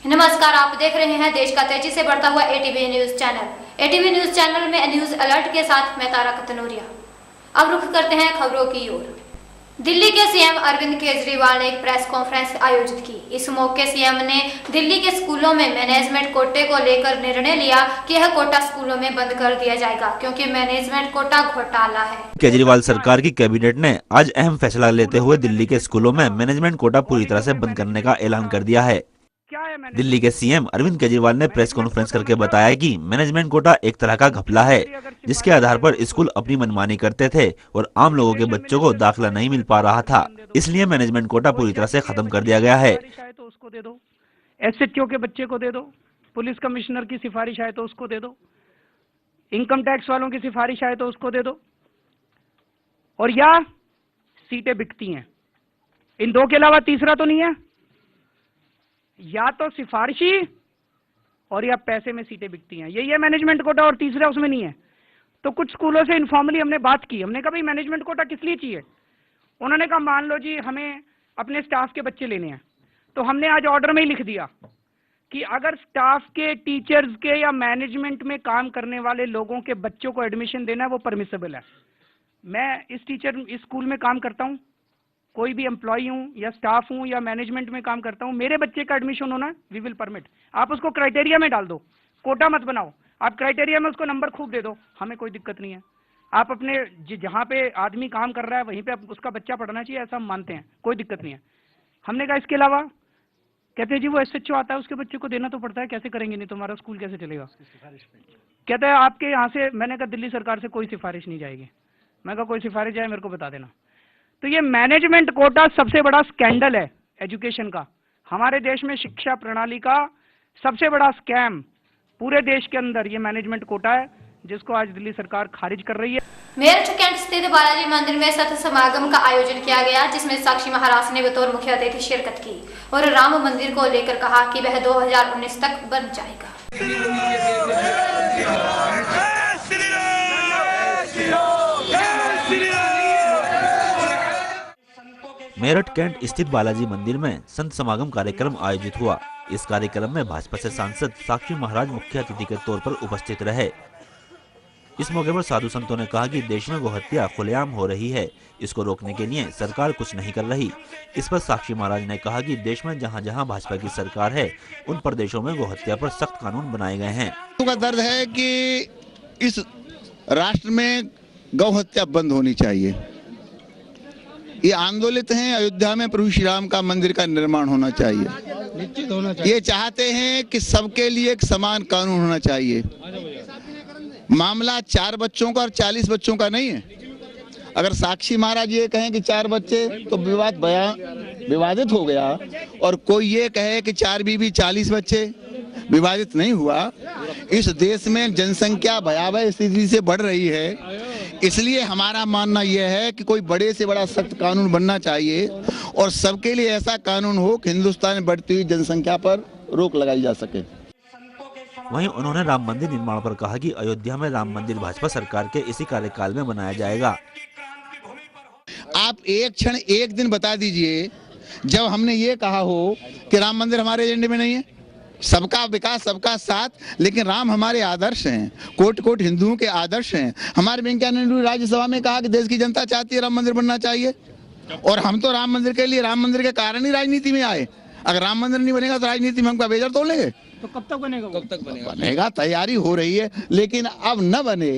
नमस्कार, आप देख रहे हैं देश का तेजी से बढ़ता हुआ ATV news channel. ATV news channel में न्यूज अलर्ट के साथ मैं तारा कतनूरिया। अब रुख करते हैं खबरों की ओर। दिल्ली के सीएम अरविंद केजरीवाल ने एक प्रेस कॉन्फ्रेंस आयोजित की। इस मौके सीएम ने दिल्ली के स्कूलों में मैनेजमेंट कोटे को लेकर निर्णय लिया कि यह कोटा स्कूलों में बंद कर दिया जाएगा, क्योंकि मैनेजमेंट कोटा घोटाला है। केजरीवाल सरकार की कैबिनेट ने आज अहम फैसला लेते हुए दिल्ली के स्कूलों में मैनेजमेंट कोटा पूरी तरह से बंद करने का ऐलान कर दिया है। दिल्ली के सीएम अरविंद केजरीवाल ने प्रेस कॉन्फ्रेंस करके बताया कि मैनेजमेंट कोटा एक तरह का घपला है, जिसके आधार पर स्कूल अपनी मनमानी करते थे और आम लोगों के बच्चों को दाखिला नहीं मिल पा रहा था। इसलिए मैनेजमेंट कोटा पूरी तरह से खत्म कर दिया गया है। तो उसको दे दो, एसएचओ के बच्चे को दे दो, पुलिस कमिश्नर की सिफारिश आए तो उसको दे दो, इनकम टैक्स वालों की सिफारिश आए तो उसको दे दो, और या सीटें बिकती हैं। इन दो के अलावा तीसरा तो नहीं है, या तो सिफारिशी और या पैसे में सीटें बिकती हैं। यही है मैनेजमेंट कोटा, और तीसरा उसमें नहीं है। तो कुछ स्कूलों से इनफॉर्मली हमने बात की। हमने कहा भाई मैनेजमेंट कोटा किस लिए चाहिए? उन्होंने कहा मान लो जी हमें अपने स्टाफ के बच्चे लेने हैं, तो हमने आज ऑर्डर में ही लिख दिया कि अगर स्टाफ के, टीचर्स के या मैनेजमेंट में काम करने वाले लोगों के बच्चों को एडमिशन देना है वो परमिसेबल है। मैं इस स्कूल में काम करता हूँ, कोई भी एम्प्लॉई हूँ या स्टाफ हूँ या मैनेजमेंट में काम करता हूँ, मेरे बच्चे का एडमिशन होना वी विल परमिट। आप उसको क्राइटेरिया में डाल दो, कोटा मत बनाओ। आप क्राइटेरिया में उसको नंबर खूब दे दो, हमें कोई दिक्कत नहीं है। आप अपने जहाँ पे आदमी काम कर रहा है वहीं पे उसका बच्चा पढ़ना चाहिए, ऐसा हम मानते हैं, कोई दिक्कत नहीं है। हमने कहा इसके अलावा, कहते हैं जी वो एसएचओ आता है उसके बच्चे को देना तो पड़ता है, कैसे करेंगे, नहीं तो हमारा स्कूल कैसे चलेगा। कहते हैं आपके यहाँ से, मैंने कहा दिल्ली सरकार से कोई सिफारिश नहीं जाएगी। मैं कहा कोई सिफारिश जाए मेरे को बता देना। तो ये मैनेजमेंट कोटा सबसे बड़ा स्कैंडल है एजुकेशन का। हमारे देश में शिक्षा प्रणाली का सबसे बड़ा स्कैम पूरे देश के अंदर ये मैनेजमेंट कोटा है, जिसको आज दिल्ली सरकार खारिज कर रही है। मेरठ कैंट स्थित बालाजी मंदिर में सत समागम का आयोजन किया गया, जिसमें साक्षी महाराज ने बतौर मुख्य अतिथि शिरकत की और राम मंदिर को लेकर कहा कि वह 2019 तक बन जाएगा। मेरठ कैंट स्थित बालाजी मंदिर में संत समागम कार्यक्रम आयोजित हुआ। इस कार्यक्रम में भाजपा से सांसद साक्षी महाराज मुख्य अतिथि के तौर पर उपस्थित रहे। इस मौके पर साधु संतों ने कहा कि देश में गोहत्या खुलेआम हो रही है, इसको रोकने के लिए सरकार कुछ नहीं कर रही। इस पर साक्षी महाराज ने कहा कि देश में जहां जहां भाजपा की सरकार है, उन प्रदेशों में गोहत्या पर सख्त कानून बनाए गए हैं। का दर्द है कि इस राष्ट्र में गौहत्या बंद होनी चाहिए। ये आंदोलित हैं, अयोध्या में प्रभु श्री राम का मंदिर का निर्माण होना चाहिए, निश्चित होना चाहिए। ये चाहते हैं कि सबके लिए एक समान कानून होना चाहिए। मामला 4 बच्चों का और 40 बच्चों का नहीं है। अगर साक्षी महाराज ये कहें कि 4 बच्चे तो विवादित हो गया, और कोई ये कहे कि 4 बीबी 40 बच्चे, विवादित नहीं हुआ। इस देश में जनसंख्या भयावह स्थिति से बढ़ रही है, इसलिए हमारा मानना यह है कि कोई बड़े से बड़ा सख्त कानून बनना चाहिए और सबके लिए ऐसा कानून हो कि हिंदुस्तान में बढ़ती हुई जनसंख्या पर रोक लगाई जा सके। वहीं उन्होंने राम मंदिर निर्माण पर कहा कि अयोध्या में राम मंदिर भाजपा सरकार के इसी कार्यकाल में बनाया जाएगा। आप एक क्षण, एक दिन बता दीजिए जब हमने ये कहा हो कि राम मंदिर हमारे एजेंडे में नहीं है। सबका विकास, सबका साथ, लेकिन राम हमारे आदर्श हैं, कोट कोट हिंदुओं के आदर्श हैं। हमारे वेंकैया नायडू राज्यसभा में कहा कि देश की जनता चाहती है राम मंदिर बनना चाहिए, और हम तो राम मंदिर के लिए, राम मंदिर के कारण ही राजनीति में आए। अगर राम मंदिर नहीं बनेगा तो राजनीति में हमका बेजर तोड़ लेंगे। तो कब तक बनेगा? बनेगा, तैयारी हो रही है, लेकिन अब न बने,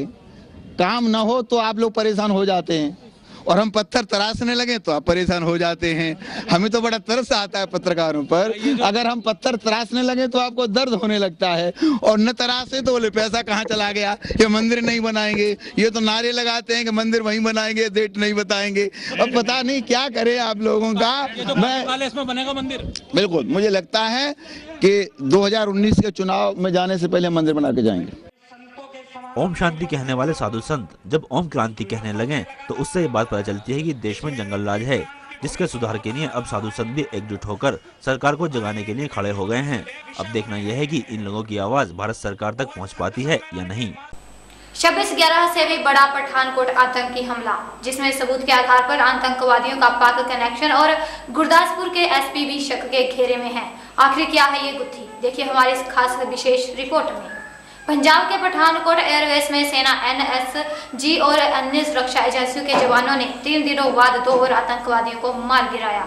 काम न हो तो आप लोग परेशान हो जाते हैं, और हम पत्थर तराशने लगे तो आप परेशान हो जाते हैं। हमें तो बड़ा तरस आता है पत्रकारों पर। अगर हम पत्थर तराशने लगे तो आपको दर्द होने लगता है, और न तराशे तो बोले पैसा कहाँ चला गया, ये मंदिर नहीं बनाएंगे। ये तो नारे लगाते हैं कि मंदिर वहीं बनाएंगे, डेट नहीं बताएंगे। अब पता नहीं क्या करे आप लोगों का। मैं इसमें बनेगा मंदिर, बिल्कुल, मुझे लगता है कि 2019 के चुनाव में जाने से पहले मंदिर बना के जाएंगे। ओम शांति कहने वाले साधु संत जब ओम क्रांति कहने लगे तो उससे ये बात पता चलती है कि देश में जंगल राज है, जिसके सुधार के लिए अब साधु संत भी एकजुट होकर सरकार को जगाने के लिए खड़े हो गए हैं। अब देखना यह है कि इन लोगों की आवाज भारत सरकार तक पहुंच पाती है या नहीं। 26/11 से भी बड़ा पठानकोट आतंकी हमला, जिसमें सबूत के आधार पर आतंकवादियों का पाक कनेक्शन और गुरदासपुर के एसपी भी शक के घेरे में हैं। आखिर क्या है ये गुत्थी, देखिए हमारी इस खास विशेष रिपोर्ट में। पंजाब के पठानकोट एयरवेस में सेना, NSG और अन्य सुरक्षा एजेंसियों के जवानों ने 3 दिनों बाद 2 और आतंकवादियों को मार गिराया।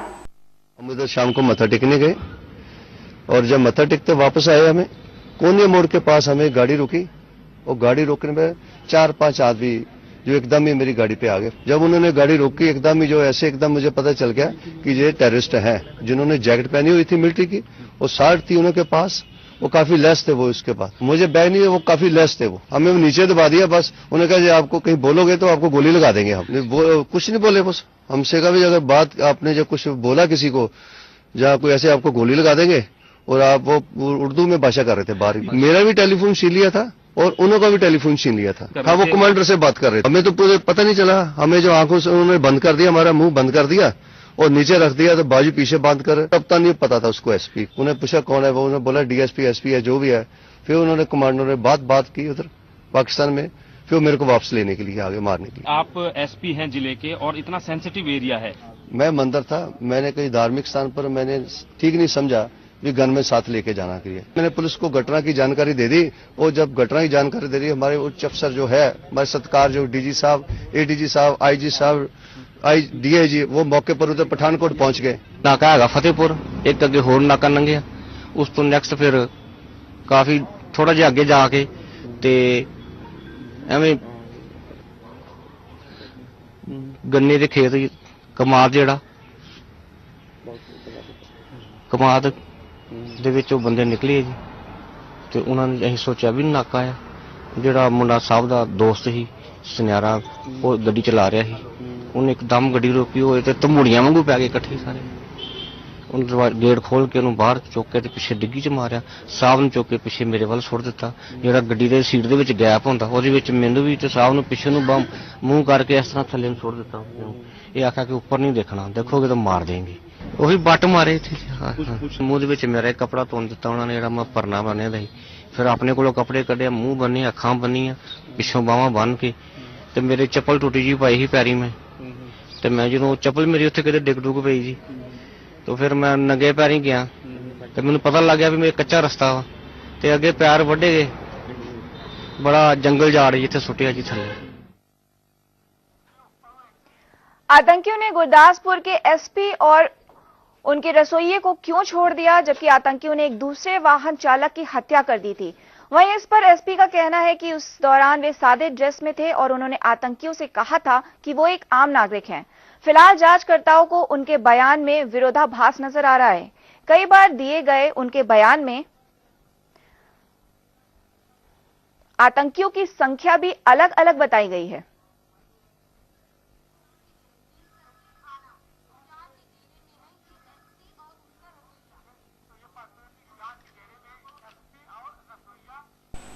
हम उधर शाम को मत्था टेकने गए और जब मत्था टेकते वापस आए, हमें कोने मोड़ के पास हमें गाड़ी रुकी और गाड़ी रोकने में 4-5 आदमी जो एकदम ही मेरी गाड़ी पे आ गए। जब उन्होंने गाड़ी रोकी एकदम ही एकदम मुझे पता चल गया कि ये टेररिस्ट हैं, जिन्होंने जैकेट पहनी हुई थी मिलिट्री की और शार्ट थी उनके पास, वो काफी लेस थे। वो इसके पास मुझे बैग नहीं है, वो काफी लेस थे। वो हमें नीचे दबा दिया बस। उन्होंने कहा आपको कहीं बोलोगे तो आपको गोली लगा देंगे। हम कुछ नहीं बोले, बस हमसे कहा अगर बात आपने जब कुछ बोला किसी को जहाँ कोई ऐसे आपको गोली लगा देंगे। और आप वो उर्दू में भाषा कर रहे थे बाहर। मेरा भी टेलीफोन छीन लिया था और उनका भी टेलीफोन छीन लिया था। हाँ, वो कमांडर से बात कर रहे थे। हमें तो पूरे पता नहीं चला, हमें जो आंखों से उन्होंने बंद कर दिया, हमारा मुंह बंद कर दिया और नीचे रख दिया, तो बाजू पीछे बांध कर। तब तक नहीं पता था उसको एसपी। उन्हें पूछा कौन है वो, उन्होंने बोला डीएसपी एसपी है जो भी है। फिर उन्होंने कमांडर ने बात की उधर पाकिस्तान में, फिर मेरे को वापस लेने के लिए आगे मारने के लिए। आप एसपी हैं जिले के और इतना सेंसिटिव एरिया है। मैं मंदिर था, मैंने कहीं धार्मिक स्थान पर मैंने ठीक नहीं समझा भी गन में साथ लेके जाना के लिए। मैंने पुलिस को घटना की जानकारी दे दी और जब घटना की जानकारी दे दी, हमारे उच्च अफसर जो है हमारे सत्कार जो डीजी साहब, एडीजी साहब, आईजी साहब, डीआईजी, वो मौके पर उधर पठानकोट पहुंच गए। नाका है फतेहपुर, एक अगे होर नाका लंघिया, उस तो नैक्सट फिर काफी थोड़ा जिहा अगे जाके ते एवें गन्ने दे खेत कमाद जेड़ा कमाद ਦੇ ਵਿੱਚ ਉਹ ਬੰਦੇ ਨਿਕਲੇ ਜੀ ਤੇ ਉਹਨਾਂ ਨੇ ਅਸੀਂ ਸੋਚਿਆ ਵੀ ਨਾਕਾ ਆ। ਜਿਹੜਾ ਮੁੰਡਾ ਸਾਹਿਬ ਦਾ ਦੋਸਤ ਸੀ ਸੁਨਿਆਰਾ, ਉਹ ਗੱਡੀ ਚਲਾ ਰਿਹਾ ਸੀ, ਉਹਨੇ ਇੱਕਦਮ ਗੱਡੀ ਰੋਕੀ ਹੋਏ ਤੇ ਧਮੂੜੀਆਂ ਵਾਂਗੂ ਪੈ ਗਏ ਇਕੱਠੇ ਸਾਰੇ। ਉਹਨੇ ਗੇਟ ਖੋਲ ਕੇ ਉਹਨੂੰ ਬਾਹਰ ਚੁੱਕ ਕੇ ਤੇ ਪਿੱਛੇ ਡਿੱਗੀ ਚ ਮਾਰਿਆ। ਸਾਹਿਬ ਨੂੰ ਚੁੱਕ ਕੇ ਪਿੱਛੇ ਮੇਰੇ ਵੱਲ ਸੁੱਟ ਦਿੱਤਾ। ਜਿਹੜਾ ਗੱਡੀ ਦੇ ਸੀਟ ਦੇ ਵਿੱਚ ਗੈਪ ਹੁੰਦਾ ਉਹਦੇ ਵਿੱਚ ਮੈਨੂੰ ਵੀ ਤੇ ਸਾਹਿਬ ਨੂੰ ਪਿੱਛੇ ਨੂੰ ਮੂੰਹ ਕਰਕੇ ਇਸ ਤਰ੍ਹਾਂ ਥੱਲੇ ਨੂੰ ਸੁੱਟ ਦਿੱਤਾ। ਇਹ ਆਖਿਆ ਕਿ ਉੱਪਰ ਨਹੀਂ ਦੇਖਣਾ, ਦੇਖੋਗੇ ਤਾਂ ਮਾਰ ਦੇਂਗੇ। ਉਹੀ ਬੱਟ ਮਾਰੇ थे। ਮੂੰਹ ਦੇ ਵਿੱਚ ਮੇਰਾ ਕਪੜਾ ਤੋੜ ਦਿੱਤਾ ਉਹਨਾਂ ਨੇ, ਜਿਹੜਾ ਮੈਂ ਪਰਨਾ ਬੰਨਿਆ ਦਾ ਸੀ। ਫਿਰ ਆਪਣੇ ਕੋਲੋਂ ਕੱਪੜੇ ਕੱਢਿਆ, ਮੂੰਹ ਬੰਨੇ, ਅੱਖਾਂ ਬੰਨੀਆਂ, ਪਿੱਛੋਂ ਬਾਹਾਂ ਬੰਨ ਕੇ ਤੇ ਮੇਰੇ ਚੱਪਲ ਟੁੱਟੀ ਜੀ ਪਾਈ ਸੀ ਪੈਰੀ ਮੈਂ। ਤੇ ਮੈਂ ਜਦੋਂ ਚੱਪਲ ਮੇਰੀ ਉੱਥੇ ਕਿਤੇ ਡਿੱਗ ਡੁੱਗ ਪਈ ਜੀ, तो फिर मैं नंगे पैर ही गया तो मैंने पता लग गया भी मेरा कच्चा रास्ता वा ते अगे पैर वड्डे गए, बड़ा जंगल झाड़ जिथे सुटिया जी थले। आतंकियों ने गुरदासपुर के एसपी और उनके रसोइये को क्यों छोड़ दिया, जबकि आतंकियों ने एक दूसरे वाहन चालक की हत्या कर दी थी। वहीं इस पर एसपी का कहना है कि उस दौरान वे सादे ड्रेस में थे और उन्होंने आतंकियों से कहा था कि वो एक आम नागरिक हैं। फिलहाल जांचकर्ताओं को उनके बयान में विरोधाभास नजर आ रहा है। कई बार दिए गए उनके बयान में आतंकियों की संख्या भी अलग अलग बताई गई है।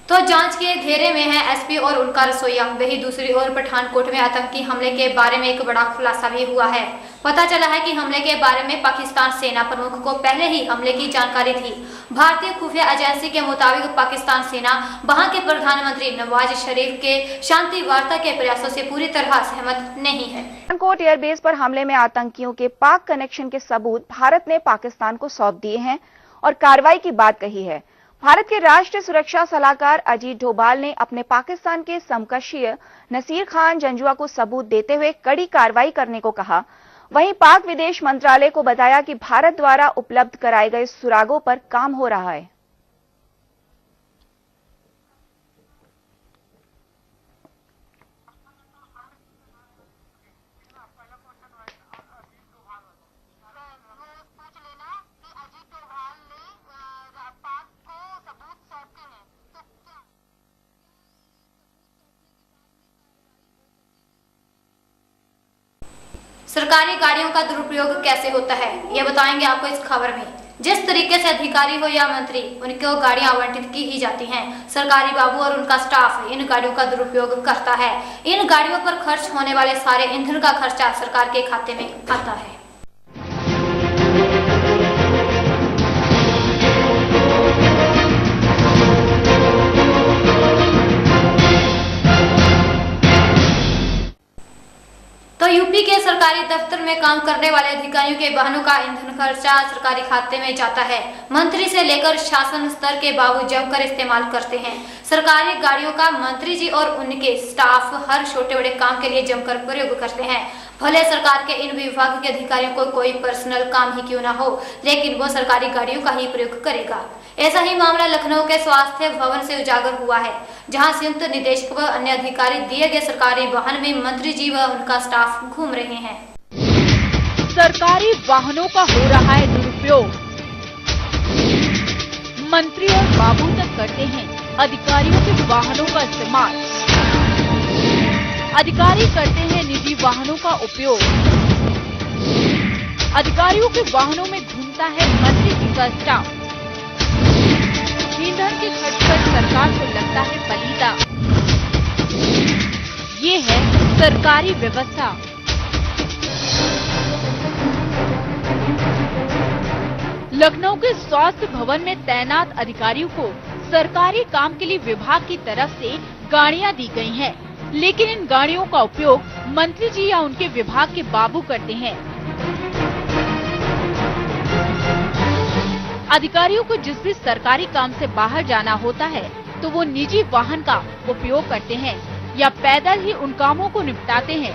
तो जांच के घेरे में है एसपी और उनका रसोइया। वही दूसरी ओर पठानकोट में आतंकी हमले के बारे में एक बड़ा खुलासा भी हुआ है। पता चला है कि हमले के बारे में पाकिस्तान सेना प्रमुख को पहले ही हमले की जानकारी थी। भारतीय खुफिया एजेंसी के मुताबिक पाकिस्तान सेना वहां के प्रधानमंत्री नवाज शरीफ के शांति वार्ता के प्रयासों से पूरी तरह सहमत नहीं है। पठानकोट एयरबेस पर हमले में आतंकियों के पाक कनेक्शन के सबूत भारत ने पाकिस्तान को सौंप दिए हैं और कार्रवाई की बात कही है। भारत के राष्ट्रीय सुरक्षा सलाहकार अजीत डोभाल ने अपने पाकिस्तान के समकक्षीय नसीर खान जंजुआ को सबूत देते हुए कड़ी कार्रवाई करने को कहा। वहीं पाक विदेश मंत्रालय को बताया कि भारत द्वारा उपलब्ध कराए गए सुरागों पर काम हो रहा है। सरकारी गाड़ियों का दुरुपयोग कैसे होता है, ये बताएंगे आपको इस खबर में। जिस तरीके से अधिकारी हो या मंत्री, उनको गाड़ियां आवंटित की ही जाती हैं। सरकारी बाबू और उनका स्टाफ इन गाड़ियों का दुरुपयोग करता है। इन गाड़ियों पर खर्च होने वाले सारे ईंधन का खर्चा सरकार के खाते में आता है। तो यूपी के सरकारी दफ्तर में काम करने वाले अधिकारियों के वाहनों का ईंधन खर्चा सरकारी खाते में जाता है। मंत्री से लेकर शासन स्तर के बाबू जमकर इस्तेमाल करते हैं। सरकारी गाड़ियों का मंत्री जी और उनके स्टाफ हर छोटे बड़े काम के लिए जमकर प्रयोग करते हैं। भले सरकार के इन विभाग के अधिकारियों को कोई पर्सनल काम ही क्यों ना हो, लेकिन वो सरकारी गाड़ियों का ही प्रयोग करेगा। ऐसा ही मामला लखनऊ के स्वास्थ्य भवन से उजागर हुआ है, जहां संयुक्त निदेशक व अन्य अधिकारी दिए गए सरकारी वाहन में मंत्री जी व उनका स्टाफ घूम रहे हैं। सरकारी वाहनों का हो रहा है दुरुपयोग। मंत्री और बाबू तक करते हैं अधिकारियों के वाहनों का इस्तेमाल। अधिकारी करते हैं निजी वाहनों का उपयोग। अधिकारियों के वाहनों में घूमता है मंत्री जी का स्टाफ। ईंधन के खर्च पर सरकार को लगता है पलीदा। ये है सरकारी व्यवस्था। लखनऊ के स्वास्थ्य भवन में तैनात अधिकारियों को सरकारी काम के लिए विभाग की तरफ से गाड़ियां दी गई हैं, लेकिन इन गाड़ियों का उपयोग मंत्री जी या उनके विभाग के बाबू करते हैं। अधिकारियों को जिस भी सरकारी काम से बाहर जाना होता है तो वो निजी वाहन का उपयोग करते हैं या पैदल ही उन कामों को निपटाते हैं।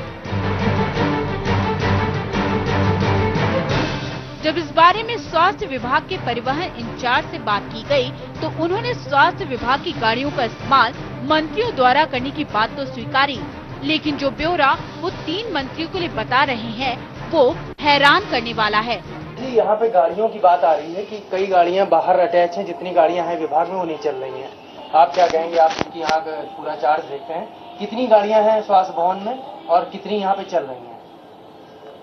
जब इस बारे में स्वास्थ्य विभाग के परिवहन इंचार्ज से बात की गई तो उन्होंने स्वास्थ्य विभाग की गाड़ियों का इस्तेमाल मंत्रियों द्वारा करने की बात तो स्वीकारी, लेकिन जो ब्यौरा वो 3 मंत्रियों के लिए बता रहे हैं वो हैरान करने वाला है। जी, यहाँ पे गाड़ियों की बात आ रही है कि कई गाड़ियाँ बाहर अटैच हैं, जितनी गाड़ियाँ हैं विभाग में वो नहीं चल रही हैं। आप क्या कहेंगे? आप क्योंकि यहाँ का पूरा चार्ज देखते हैं, कितनी गाड़ियाँ हैं स्वास्थ्य भवन में और कितनी यहाँ पे चल रही हैं?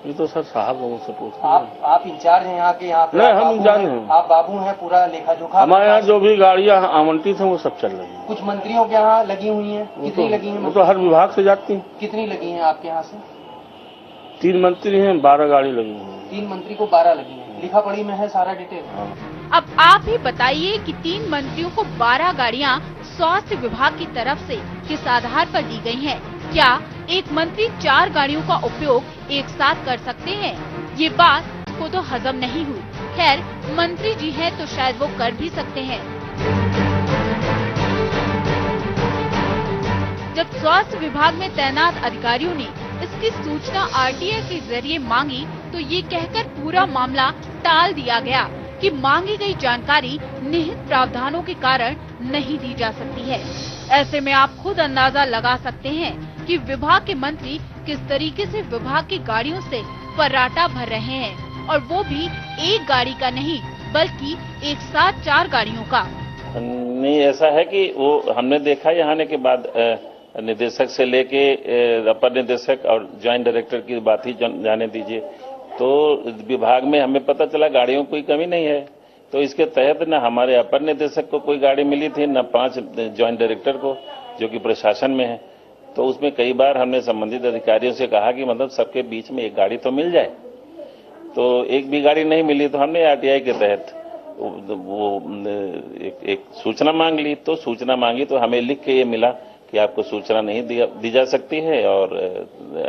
ये तो सर साहब लोगों से पूछते हैं। आप इंचार्ज हैं यहाँ के? यहाँ पे नहीं, हम इंचार्ज हैं। आप बाबू हैं, पूरा लेखा जोखा? हमारे यहाँ जो भी गाड़ियाँ आवंटित हैं वो सब चल रही हैं। कुछ मंत्रियों के यहाँ लगी हुई हैं, कितनी लगी हैं? वो तो हर विभाग से जाती हैं। कितनी लगी हैं आपके यहाँ से? 3 मंत्री हैं, 12 गाड़ी लगी हैं। 3 मंत्री को 12 लगी हैं, लिखा पढ़ी में है सारा डिटेल। अब आप ही बताइए कि 3 मंत्रियों को 12 गाड़ियां स्वास्थ्य विभाग की तरफ से किस आधार पर दी गई हैं? क्या एक मंत्री 4 गाड़ियों का उपयोग एक साथ कर सकते हैं? ये बात को तो हजम नहीं हुई। खैर, मंत्री जी हैं तो शायद वो कर भी सकते हैं। जब स्वास्थ्य विभाग में तैनात अधिकारियों ने इसकी सूचना आरटीआई के जरिए मांगी तो ये कहकर पूरा मामला टाल दिया गया कि मांगी गई जानकारी निहित प्रावधानों के कारण नहीं दी जा सकती है। ऐसे में आप खुद अंदाजा लगा सकते हैं कि विभाग के मंत्री किस तरीके से विभाग की गाड़ियों से फर्राटा भर रहे हैं, और वो भी एक गाड़ी का नहीं बल्कि एक साथ 4 गाड़ियों का। नहीं, ऐसा है कि वो हमने देखा यहाँ आने के बाद निदेशक से लेके अपर निदेशक और ज्वाइंट डायरेक्टर की बात ही जाने दीजिए, तो विभाग में हमें पता चला गाड़ियों की कोई कमी नहीं है। तो इसके तहत न हमारे अपर निदेशक को कोई गाड़ी मिली थी, न 5 ज्वाइंट डायरेक्टर को, जो कि प्रशासन में है। तो उसमें कई बार हमने संबंधित अधिकारियों से कहा कि मतलब सबके बीच में एक गाड़ी तो मिल जाए, तो एक भी गाड़ी नहीं मिली। तो हमने आरटीआई के तहत वो एक सूचना मांग ली। तो सूचना मांगी तो हमें लिख के ये मिला कि आपको सूचना नहीं दी जा सकती है और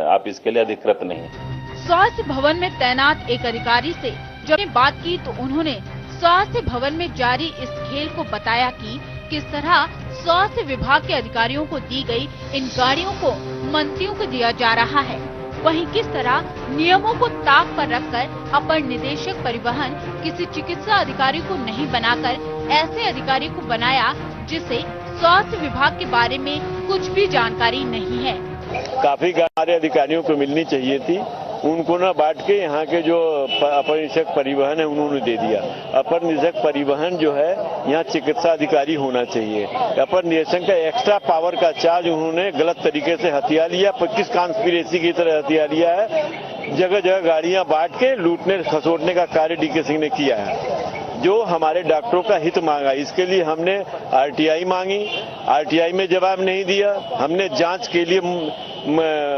आप इसके लिए अधिकृत नहीं है। स्वास्थ्य भवन में तैनात एक अधिकारी से जब बात की तो उन्होंने स्वास्थ्य भवन में जारी इस खेल को बताया कि किस तरह स्वास्थ्य विभाग के अधिकारियों को दी गई इन गाड़ियों को मंत्रियों को दिया जा रहा है। वहीं किस तरह नियमों को ताक पर रखकर अपर निदेशक परिवहन किसी चिकित्सा अधिकारी को नहीं बनाकर ऐसे अधिकारी को बनाया जिसे स्वास्थ्य विभाग के बारे में कुछ भी जानकारी नहीं है। काफी गाड़ी अधिकारियों को मिलनी चाहिए थी, उनको न बांट के यहाँ के जो अपर निदेशक परिवहन है उन्होंने दे दिया। अपर निदेशक परिवहन जो है यहाँ चिकित्सा अधिकारी होना चाहिए। अपर निदेशक का एक्स्ट्रा पावर का चार्ज उन्होंने गलत तरीके से हथिया लिया, किस कॉन्स्पिरेसी की तरह हथिया लिया है। जगह जगह गाड़ियां बांट के लूटने खसोटने का कार्य डीके सिंह ने किया है, जो हमारे डॉक्टरों का हित मांगा। इसके लिए हमने आरटीआई मांगी, आरटीआई में जवाब नहीं दिया। हमने जांच के लिए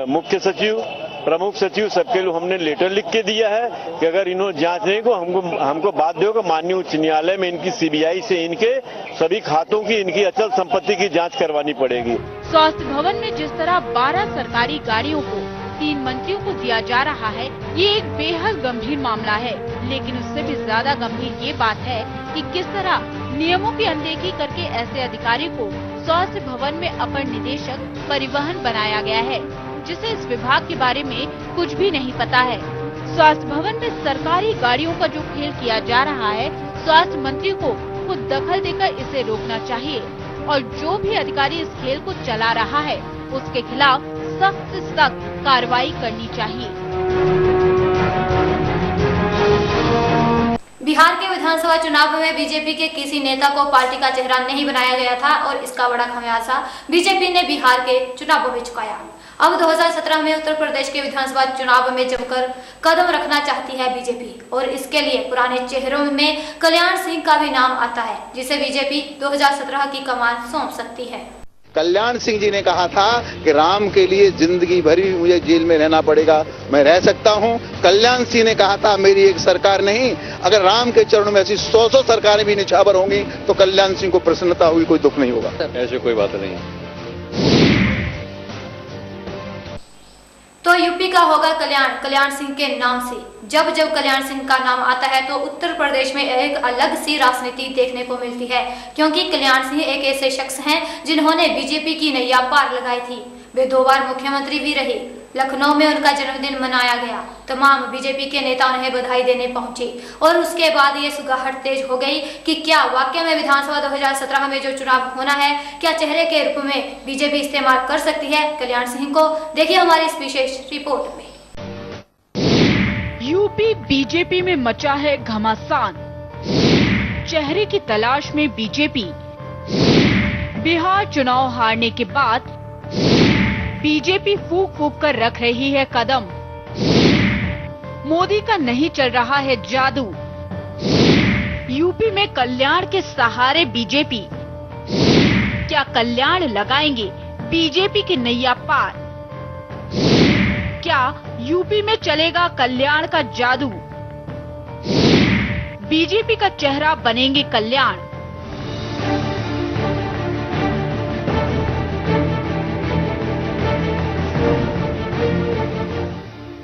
मुख्य सचिव, प्रमुख सचिव सबके लिए हमने लेटर लिख के दिया है कि अगर इन्होंने जांच नहीं को हमको बाध्य होगा माननीय उच्च न्यायालय में इनकी सीबीआई से इनके सभी खातों की, इनकी अचल संपत्ति की जांच करवानी पड़ेगी। स्वास्थ्य भवन में जिस तरह 12 सरकारी गाड़ियों को 3 मंत्रियों को दिया जा रहा है, ये एक बेहद गंभीर मामला है। लेकिन उससे भी ज्यादा गंभीर ये बात है कि किस तरह नियमों की अनदेखी करके ऐसे अधिकारी को स्वास्थ्य भवन में अपर निदेशक परिवहन बनाया गया है, जिसे इस विभाग के बारे में कुछ भी नहीं पता है। स्वास्थ्य भवन में सरकारी गाड़ियों का जो खेल किया जा रहा है, स्वास्थ्य मंत्री को खुद दखल देकर इसे रोकना चाहिए और जो भी अधिकारी इस खेल को चला रहा है उसके खिलाफ सख्त से सख्त कार्रवाई करनी चाहिए। बिहार के विधानसभा चुनाव में बीजेपी के किसी नेता को पार्टी का चेहरा नहीं बनाया गया था और इसका बड़ा खमियाजा बीजेपी ने बिहार के चुनावों में चुकाया। अब 2017 में उत्तर प्रदेश के विधानसभा चुनाव में जमकर कदम रखना चाहती है बीजेपी और इसके लिए पुराने चेहरों में कल्याण सिंह का भी नाम आता है, जिसे बीजेपी 2017 की कमान सौंप सकती है। कल्याण सिंह जी ने कहा था कि राम के लिए जिंदगी भर भी मुझे जेल में रहना पड़ेगा, मैं रह सकता हूं। कल्याण सिंह ने कहा था मेरी एक सरकार नहीं, अगर राम के चरणों में ऐसी 100 सरकारें भी निछावर होंगी तो कल्याण सिंह को प्रसन्नता हुई, कोई दुख नहीं होगा। ऐसी कोई बात नहीं। तो यूपी का होगा कल्याण सिंह के नाम से। जब कल्याण सिंह का नाम आता है तो उत्तर प्रदेश में एक अलग सी राजनीति देखने को मिलती है, क्योंकि कल्याण सिंह एक ऐसे शख्स हैं जिन्होंने बीजेपी की नैया पार लगाई थी। वे 2 बार मुख्यमंत्री भी रहे। लखनऊ में उनका जन्मदिन मनाया गया, तमाम बीजेपी के नेता उन्हें बधाई देने पहुंचे और उसके बाद ये सुगाहट तेज हो गई कि क्या वाकई में विधानसभा 2017 में जो चुनाव होना है, क्या चेहरे के रूप में बीजेपी इस्तेमाल कर सकती है कल्याण सिंह को? देखिए हमारी इस विशेष रिपोर्ट में। यूपी बीजेपी में मचा है घमासान, चेहरे की तलाश में बीजेपी। बिहार चुनाव हारने के बाद बीजेपी फूंक फूंक कर रख रही है कदम। मोदी का नहीं चल रहा है जादू। यूपी में कल्याण के सहारे बीजेपी। क्या कल्याण लगाएंगे बीजेपी की नैया पार? क्या यूपी में चलेगा कल्याण का जादू? बीजेपी का चेहरा बनेंगे कल्याण।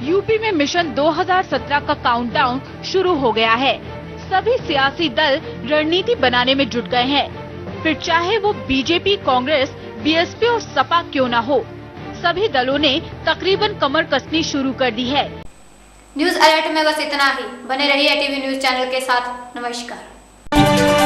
यूपी में मिशन 2017 का काउंटडाउन शुरू हो गया है। सभी सियासी दल रणनीति बनाने में जुट गए हैं। फिर चाहे वो बीजेपी, कांग्रेस, बीएसपी और सपा क्यों न हो, सभी दलों ने तकरीबन कमर कसनी शुरू कर दी है। न्यूज अलर्ट में बस इतना ही। बने रहिए एटीवी न्यूज चैनल के साथ। नमस्कार।